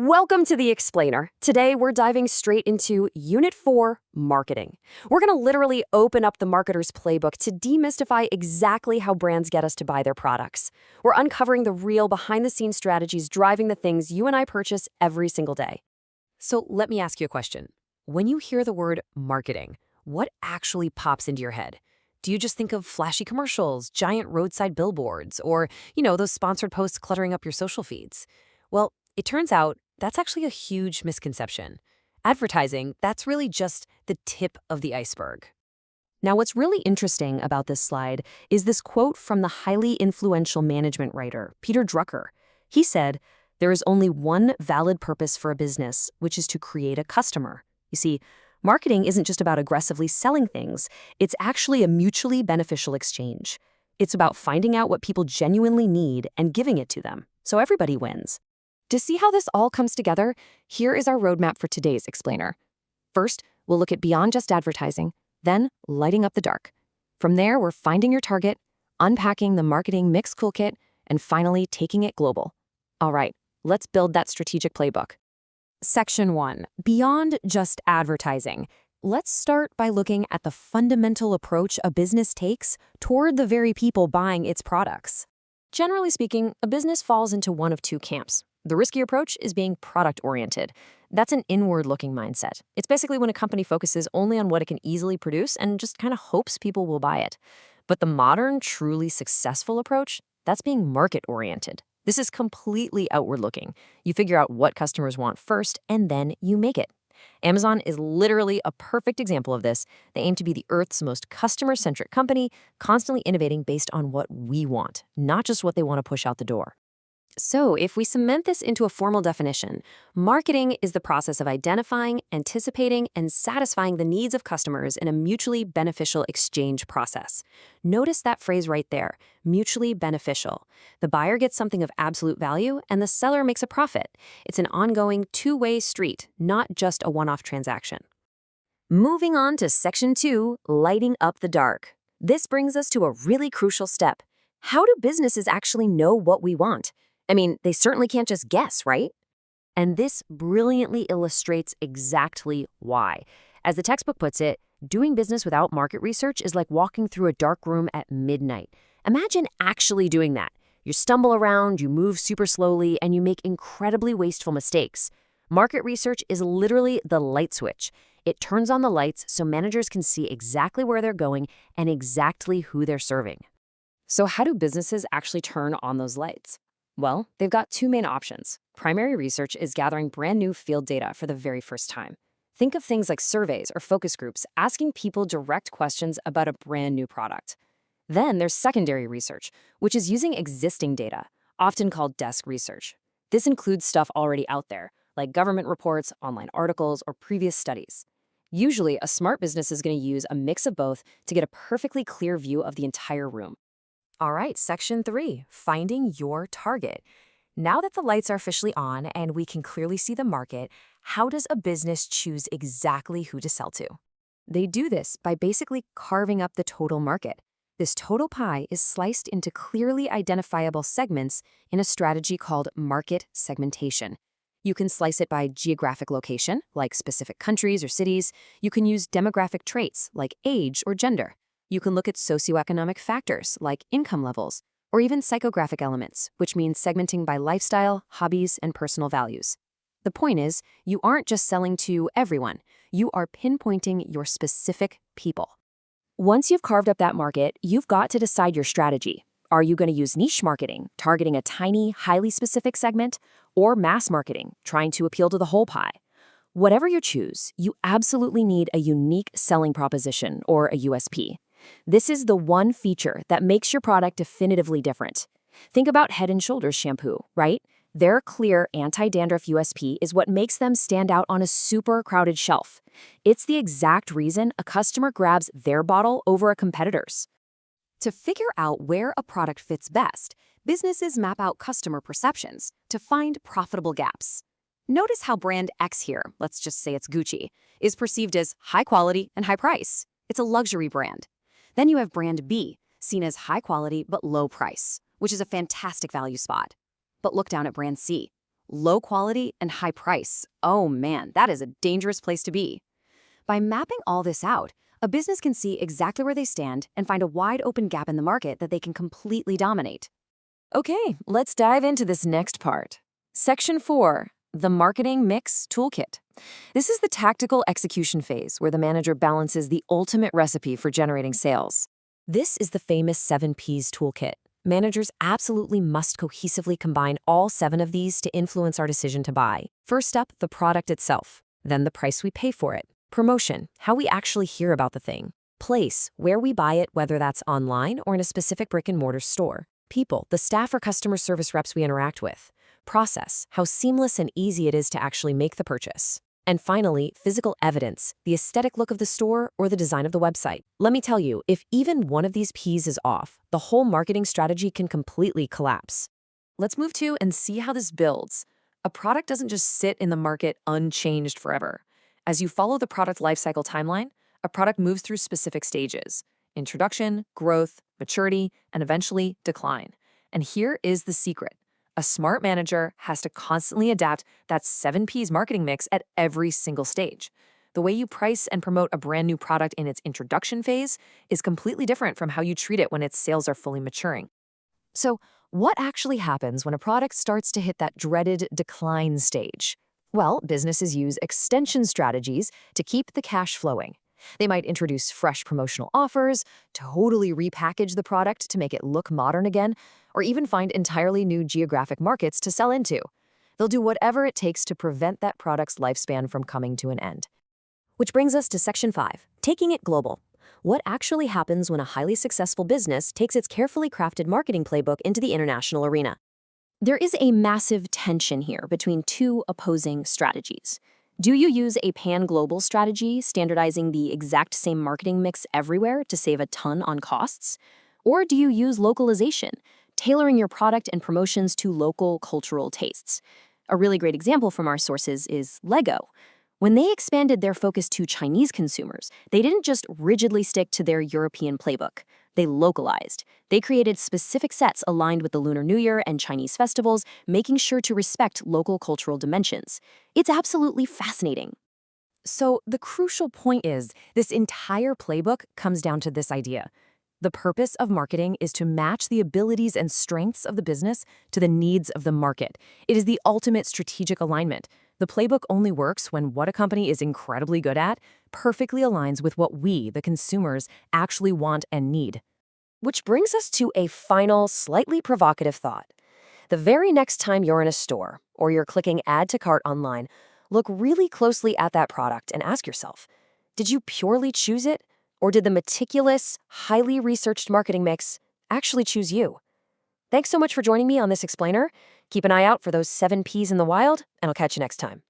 Welcome to The Explainer. Today, we're diving straight into Unit 4, Marketing. We're going to literally open up the marketer's playbook to demystify exactly how brands get us to buy their products. We're uncovering the real behind-the-scenes strategies driving the things you and I purchase every single day. So let me ask you a question. When you hear the word marketing, what actually pops into your head? Do you just think of flashy commercials, giant roadside billboards, or, those sponsored posts cluttering up your social feeds? Well, it turns out that's actually a huge misconception. Advertising, that's really just the tip of the iceberg. Now, what's really interesting about this slide is this quote from the highly influential management writer, Peter Drucker. He said, "There is only one valid purpose for a business, which is to create a customer." You see, marketing isn't just about aggressively selling things. It's actually a mutually beneficial exchange. It's about finding out what people genuinely need and giving it to them, so everybody wins. To see how this all comes together, here is our roadmap for today's explainer. First, we'll look at beyond just advertising, then lighting up the dark. From there, we're finding your target, unpacking the marketing mix toolkit, and finally taking it global. All right, let's build that strategic playbook. Section 1, beyond just advertising. Let's start by looking at the fundamental approach a business takes toward the very people buying its products. Generally speaking, a business falls into one of two camps. The risky approach is being product-oriented. That's an inward-looking mindset. It's basically when a company focuses only on what it can easily produce and just kind of hopes people will buy it. But the modern, truly successful approach, that's being market-oriented. This is completely outward-looking. You figure out what customers want first, and then you make it. Amazon is literally a perfect example of this. They aim to be the Earth's most customer-centric company, constantly innovating based on what we want, not just what they want to push out the door. So, if we cement this into a formal definition, marketing is the process of identifying, anticipating, and satisfying the needs of customers in a mutually beneficial exchange process. Notice that phrase right there, mutually beneficial. The buyer gets something of absolute value, and the seller makes a profit. It's an ongoing two-way street, not just a one-off transaction. Moving on to Section 2, lighting up the dark. This brings us to a really crucial step. How do businesses actually know what we want? I mean, they certainly can't just guess, right? And this brilliantly illustrates exactly why. As the textbook puts it, doing business without market research is like walking through a dark room at midnight. Imagine actually doing that. You stumble around, you move super slowly, and you make incredibly wasteful mistakes. Market research is literally the light switch. It turns on the lights so managers can see exactly where they're going and exactly who they're serving. So how do businesses actually turn on those lights? Well, they've got two main options. Primary research is gathering brand new field data for the very first time. Think of things like surveys or focus groups asking people direct questions about a brand new product. Then there's secondary research, which is using existing data, often called desk research. This includes stuff already out there, like government reports, online articles, or previous studies. Usually, a smart business is going to use a mix of both to get a perfectly clear view of the entire room. All right, Section 3, finding your target. Now that the lights are officially on and we can clearly see the market, how does a business choose exactly who to sell to? They do this by basically carving up the total market. This total pie is sliced into clearly identifiable segments in a strategy called market segmentation. You can slice it by geographic location, like specific countries or cities. You can use demographic traits, like age or gender. You can look at socioeconomic factors like income levels, or even psychographic elements, which means segmenting by lifestyle, hobbies, and personal values. The point is, you aren't just selling to everyone. You are pinpointing your specific people. Once you've carved up that market, you've got to decide your strategy. Are you going to use niche marketing, targeting a tiny, highly specific segment, or mass marketing, trying to appeal to the whole pie? Whatever you choose, you absolutely need a unique selling proposition, or a USP. This is the one feature that makes your product definitively different. Think about Head & Shoulders shampoo, right? Their clear anti-dandruff USP is what makes them stand out on a super crowded shelf. It's the exact reason a customer grabs their bottle over a competitor's. To figure out where a product fits best, businesses map out customer perceptions to find profitable gaps. Notice how brand X here, let's just say it's Gucci, is perceived as high quality and high price. It's a luxury brand. Then you have brand B, seen as high quality but low price, which is a fantastic value spot. But look down at brand C. low quality, and high price. Oh man, that is a dangerous place to be. By mapping all this out, a business can see exactly where they stand and find a wide open gap in the market that they can completely dominate. Okay, let's dive into this next part. Section 4, the Marketing Mix Toolkit. This is the tactical execution phase where the manager balances the ultimate recipe for generating sales. This is the famous 7Ps toolkit. Managers absolutely must cohesively combine all 7 of these to influence our decision to buy. First up, the product itself. Then the price we pay for it. Promotion, how we actually hear about the thing. Place, where we buy it, whether that's online or in a specific brick-and-mortar store. People, the staff or customer service reps we interact with. Process, how seamless and easy it is to actually make the purchase. And finally, physical evidence, the aesthetic look of the store or the design of the website. Let me tell you, if even one of these P's is off, the whole marketing strategy can completely collapse. Let's move to and see how this builds. A product doesn't just sit in the market unchanged forever. As you follow the product lifecycle timeline, a product moves through specific stages: introduction, growth, maturity, and eventually decline. And here is the secret. A smart manager has to constantly adapt that 7Ps marketing mix at every single stage. The way you price and promote a brand new product in its introduction phase is completely different from how you treat it when its sales are fully maturing. So, what actually happens when a product starts to hit that dreaded decline stage? Well, businesses use extension strategies to keep the cash flowing. They might introduce fresh promotional offers, totally repackage the product to make it look modern again, or even find entirely new geographic markets to sell into. They'll do whatever it takes to prevent that product's lifespan from coming to an end. Which brings us to Section 5, taking it global. What actually happens when a highly successful business takes its carefully crafted marketing playbook into the international arena? There is a massive tension here between 2 opposing strategies. Do you use a pan-global strategy, standardizing the exact same marketing mix everywhere to save a ton on costs? Or do you use localization, tailoring your product and promotions to local cultural tastes? A really great example from our sources is Lego. When they expanded their focus to Chinese consumers, they didn't just rigidly stick to their European playbook. They localized. They created specific sets aligned with the Lunar New Year and Chinese festivals, making sure to respect local cultural dimensions. It's absolutely fascinating. So the crucial point is, this entire playbook comes down to this idea. The purpose of marketing is to match the abilities and strengths of the business to the needs of the market. It is the ultimate strategic alignment. The playbook only works when what a company is incredibly good at perfectly aligns with what we, the consumers, actually want and need. Which brings us to a final, slightly provocative thought. The very next time you're in a store or you're clicking Add to Cart online, look really closely at that product and ask yourself, did you purely choose it? Or did the meticulous, highly researched marketing mix actually choose you? Thanks so much for joining me on this explainer. Keep an eye out for those 7Ps in the wild, and I'll catch you next time.